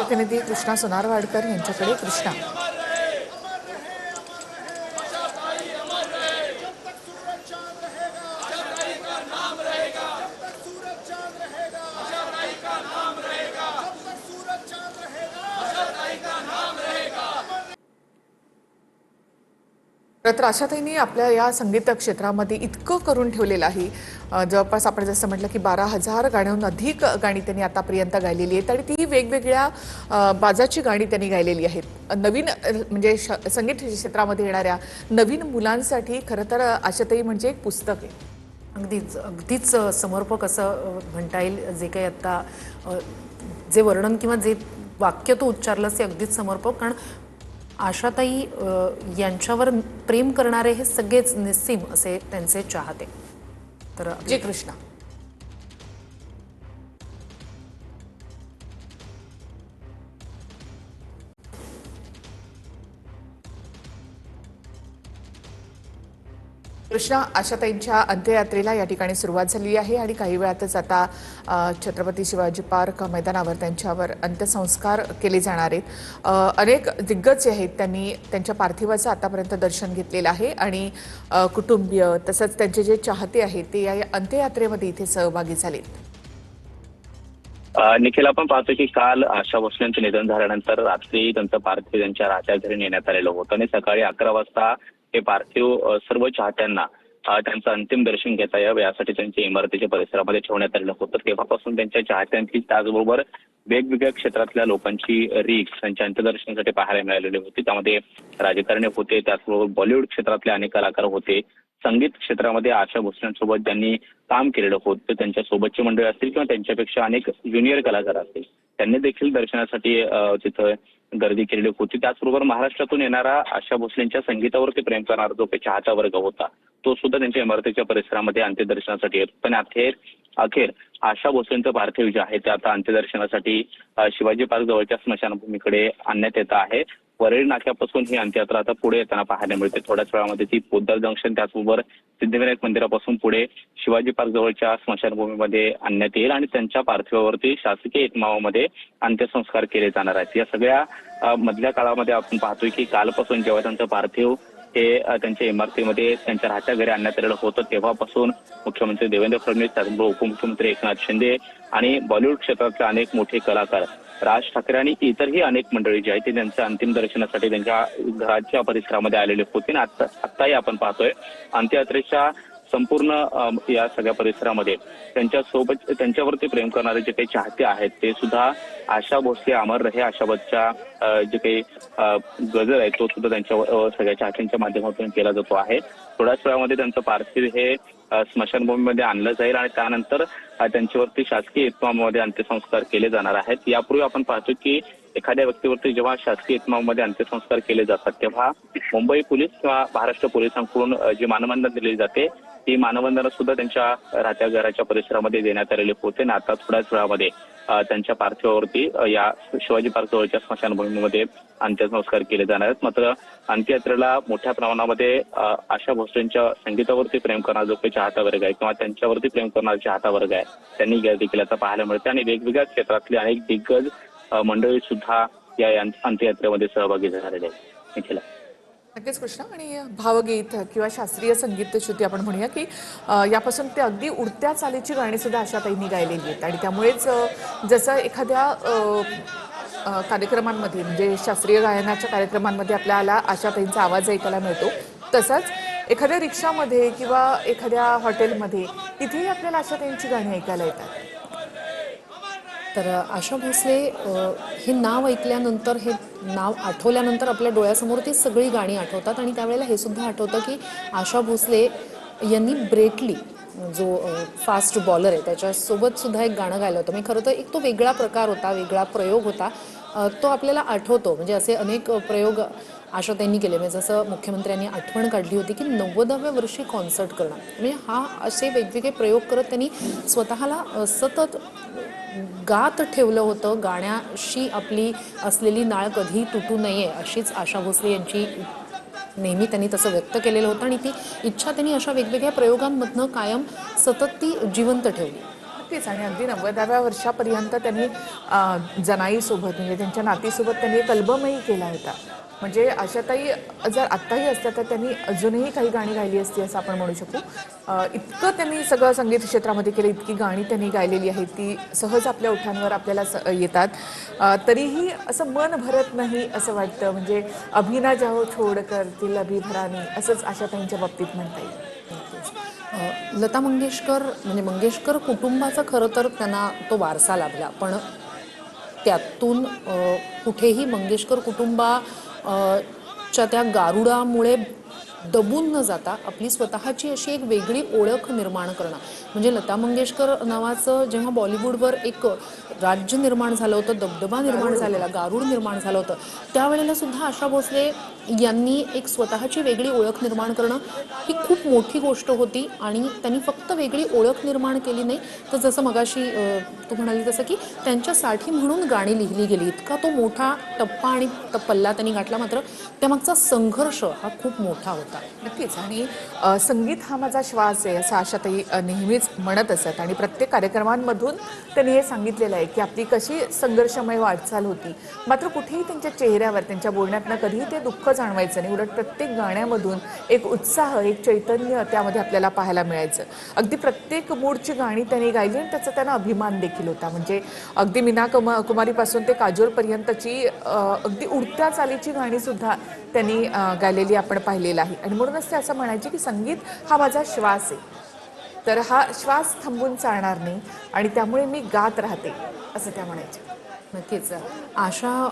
प्रतिनिधी कृष्णा सोनारवाडकर यांच्याकडे. कृष्णा, तर आशाताईंनी आपल्या या संगीत क्षेत्रामध्ये इतकं करून ठेवलेलं आहे. जवळपास आपण जसं म्हटलं की 12,000 गाण्यांहून अधिक गाणी त्यांनी आतापर्यंत गायलेली आहेत आणि ती वेगवेगळ्या बाजाची गाणी त्यांनी गायलेली आहेत. नवीन म्हणजे संगीत क्षेत्रामध्ये येणाऱ्या नवीन मुलांसाठी खरं तर आशाताई म्हणजे एक पुस्तक आहे. अगदीच समर्पक असं म्हणता येईल. जे काही आता जे वर्णन किंवा जे वाक्य तो उच्चारलं ते अगदीच समर्पक. कारण आशाताई यांच्यावर प्रेम करणारे हे सगळेच निस्सीम असे त्यांचे चाहते. तर जे कृष्णा, कृष्णा, आशाताईंच्या अंत्ययात्रेला या ठिकाणी सुरुवात झाली आहे आणि काही वेळातच आता छत्रपती शिवाजी पार्क मैदानावर त्यांच्यावर अंत्यसंस्कार केले जाणार आहेत. अनेक दिग्गज जे आहेत त्यांनी त्यांच्या पार्थिवाचं आतापर्यंत दर्शन घेतलेलं आहे आणि कुटुंबीय तसंच त्यांचे जे चाहते आहेत ते या अंत्ययात्रेमध्ये इथे सहभागी झालेत. निखिल, आपण पाहतो की काल आशा भोसलेंचं निधन झाल्यानंतर रात्री त्यांचं पार्थिव त्यांच्या राहत्या घरी नेण्यात आलेलं होतं आणि सकाळी 11 वाजता हे पार्थिव सर्व चाहत्यांना त्यांचं अंतिम दर्शन घेता यावं यासाठी त्यांच्या इमारतीच्या परिसरामध्ये ठेवण्यात आलेलं होतं. तेव्हापासून त्यांच्या चाहत्यांची त्याचबरोबर वेगवेगळ्या क्षेत्रातल्या लोकांची रीख त्यांच्या अंत्यदर्शनासाठी पाहायला मिळालेली होती. त्यामध्ये राजकारणी होते, त्याचबरोबर बॉलिवूड क्षेत्रातले अनेक कलाकार होते. संगीत क्षेत्रामध्ये आशा भोसलेंसोबत ज्यांनी काम केलेलं होतं त्यांच्या सोबतची मंडळी असतील किंवा त्यांच्यापेक्षा अनेक ज्युनियर कलाकार असतील त्यांनी देखील दर्शनासाठी तिथं गर्दी केलेली होती. त्याचबरोबर महाराष्ट्रातून येणारा आशा भोसलेंच्या संगीतावरती प्रेम करणारा जो काही चाहता वर्ग होता तो सुद्धा त्यांच्या इमारतीच्या परिसरामध्ये अंत्यदर्शनासाठी येतो. पण अखेर आशा भोसलेंचं पार्थिव जे आहे ते आता अंत्यदर्शनासाठी शिवाजी पार्क जवळच्या स्मशानभूमीकडे आणण्यात येत आहे. वरळी नाक्यापासून ही अंत्ययात्रा आता पुढे येताना पाहायला मिळते. थोड्याच वेळामध्ये ती पोद्दार जंक्शन त्याचबरोबर सिद्धिविनायक मंदिरापासून पुढे शिवाजी पार्क जवळच्या स्मशानभूमीमध्ये आणण्यात येईल आणि त्यांच्या पार्थिवावरती शासकीय इतमामामध्ये अंत्यसंस्कार केले जाणार आहेत. या सगळ्या मधल्या काळामध्ये आपण पाहतोय की कालपासून जेव्हा त्यांचं पार्थिव हे त्यांच्या इमारतीमध्ये त्यांच्या राहत्या घरी आणण्यात आलेलं होतं तेव्हापासून मुख्यमंत्री देवेंद्र फडणवीस त्याचबरोबर उपमुख्यमंत्री एकनाथ शिंदे आणि बॉलिवूड क्षेत्रातले अनेक मोठे कलाकार राज ठाकरे आणि इतरही अनेक मंडळी जी आहेत ते त्यांच्या अंतिम दर्शनासाठी त्यांच्या घराच्या परिसरामध्ये आलेले होते. आणि आत्ताही आपण पाहतोय अंत्ययात्रेच्या संपूर्ण या सगळ्या परिसरामध्ये त्यांच्यासोबत त्यांच्यावरती प्रेम करणारे जे काही चाहते आहेत ते सुद्धा आशा भोसले अमर रहे आशाबादच्या जे काही गजर आहे तो सुद्धा त्यांच्या सगळ्या चाहत्यांच्या माध्यमातून केला जातो आहे. थोड्याच वेळामध्ये त्यांचं पार्थिव हे स्मशानभूमीमध्ये आणलं जाईल आणि त्यानंतर त्यांच्यावरती शासकीय इतमामामध्ये अंत्यसंस्कार केले जाणार आहेत. यापूर्वी आपण पाहतो की एखाद्या व्यक्तीवरती जेव्हा शासकीय इतमामामध्ये अंत्यसंस्कार केले जातात तेव्हा मुंबई पोलीस किंवा महाराष्ट्र पोलिसांकडून जी मानवंदना दिली जाते ती मानवंदना सुद्धा त्यांच्या राहत्या घराच्या परिसरामध्ये देण्यात आलेले होते. आणि आता थोड्याच वेळामध्ये त्यांच्या पार्थिवावरती या शिवाजी पार्क जवळच्या स्मशानभूमीमध्ये अंत्यसंस्कार केले जाणार आहेत. मात्र अंत्ययात्रेला मोठ्या प्रमाणामध्ये आशा भोसलेंच्या संगीतावरती प्रेम करणारा जो काही चाहता वर्ग आहे किंवा त्यांच्यावरती प्रेम करणारा चाहता वर्ग आहे त्यांनी गर्दी केल्याचं पाहायला मिळते आणि वेगवेगळ्या क्षेत्रातले अनेक दिग्गज मंडळी सुद्धा या अंत्ययात्रेमध्ये सहभागी झालेले आहेत. नक्कीच कृष्णा, आणि भावगीत किंवा शास्त्रीय संगीत श्रुती आपण म्हणूया की यापासून ते अगदी उडत्या चालीची गाणी सुद्धा आशाताईंनी गायलेली आहेत आणि त्यामुळेच जसं एखाद्या कार्यक्रमांमध्ये म्हणजे शास्त्रीय गायनाच्या कार्यक्रमांमध्ये आपल्याला आशाताईंचा आवाज ऐकायला मिळतो तसंच एखाद्या रिक्षामध्ये किंवा एखाद्या हॉटेलमध्ये तिथेही आपल्याला आशाताईंची गाणी ऐकायला येतात. तर आशा भोसले हे नाव ऐकल्यानंतर हे नाव आठवल्यानंतर आपल्या डोळ्यासमोर ती सगळी गाणी आठवतात आणि त्यावेळेला हे सुद्धा आठवतं की आशा भोसले यांनी ब्रेटली जो फास्ट बॉलर आहे त्याच्यासोबत सुद्धा एक गाणं गायलं होतं. म्हणजे खरं तर एक तो वेगळा प्रकार होता, वेगळा प्रयोग होता, तो आपल्याला आठवतो. म्हणजे असे अनेक प्रयोग आशाताईंनी केले. म्हणजे जसं मुख्यमंत्र्यांनी आठवण काढली होती की 90व्या वर्षी कॉन्सर्ट करणं, म्हणजे हा असे वेगवेगळे प्रयोग करत त्यांनी स्वतःला सतत गात ठेवलं होतं. गाण्याशी आपली असलेली नाळ कधी तुटू नये अशीच आशा भोसले यांची नेहमी त्यांनी तसं व्यक्त केलेलं होतं आणि ती इच्छा त्यांनी अशा वेगवेगळ्या प्रयोगांमधनं कायम सतत ती जिवंत ठेवली. नक्कीच. आणि अगदी 90व्या वर्षापर्यंत त्यांनी जनाईसोबत म्हणजे त्यांच्या नातीसोबत त्यांनी एक अल्बमही केला होता. म्हणजे आशाताई जर आत्ताही असत्या तर त्यांनी अजूनही काही गाणी गायली असती असं आपण म्हणू शकू. इतकं त्यांनी सगळं संगीत क्षेत्रामध्ये केलं, इतकी गाणी त्यांनी गायलेली आहेत ती सहज आपल्या ओठांवर आपल्याला येतात. तरीही असं मन भरत नाही असं वाटतं. म्हणजे अभी ना जाओ छोड कर दिल अभी भरा नहीं, असंच आशाताईंच्या बाबतीत म्हणता येईल. लता मंगेशकर म्हणजे मंगेशकर कुटुंबाचा खरं तर त्यांना तो वारसा लाभला, पण त्यातून कुठेही मंगेशकर च्या त्या गारुडामुळे दबून न जाता आपली स्वतःची अशी एक वेगळी ओळख निर्माण करणं. म्हणजे लता मंगेशकर नावाचं जेव्हा बॉलिवूडवर एक राज्य निर्माण झालं होतं, दबदबा निर्माण झालेला, गारुड निर्माण झालं होतं, त्यावेळेला सुद्धा आशा भोसले यांनी एक स्वतःची वेगळी ओळख निर्माण करणं ही खूप मोठी गोष्ट होती. आणि त्यांनी फक्त वेगळी ओळख निर्माण केली नाही, तर जसं मगाशी तू म्हणाली तसं की त्यांच्यासाठी म्हणून गाणी लिहिली गेली, इतका तो मोठा टप्पा आणि पल्ला त्यांनी गाठला. मात्र त्यामागचा संघर्ष हा खूप मोठा होता. नक्कीच. आणि संगीत हा माझा श्वास आहे असं आशाताई नेहमीच म्हणत असत. आणि प्रत्येक कार्यक्रमांमधून त्यांनी हे सांगितलेलं आहे की आपली कशी संघर्षमय वाटचाल होती, मात्र कुठेही त्यांच्या चेहऱ्यावर त्यांच्या बोलण्यातनं कधीही ते दुःख जाणवायचं नाही. उलट प्रत्येक गाण्यामधून एक उत्साह, एक चैतन्य त्यामध्ये आपल्याला पाहायला मिळायचं. अगदी प्रत्येक मूडची गाणी त्यांनी गायली आणि त्याचा त्यांना अभिमान देखील होता. म्हणजे अगदी मीना कुमारीपासून ते काजोलपर्यंतची अगदी उडत्या चालीची गाणी सुद्धा त्यांनी गायलेली आपण पाहिलेलं आहे. आणि म्हणूनच ते असं म्हणायचे की संगीत हा माझा श्वास आहे, तर हा श्वास थांबून चालणार नाही आणि त्यामुळे मी गात राहते असं त्या म्हणायच्या. नक्कीच. आशा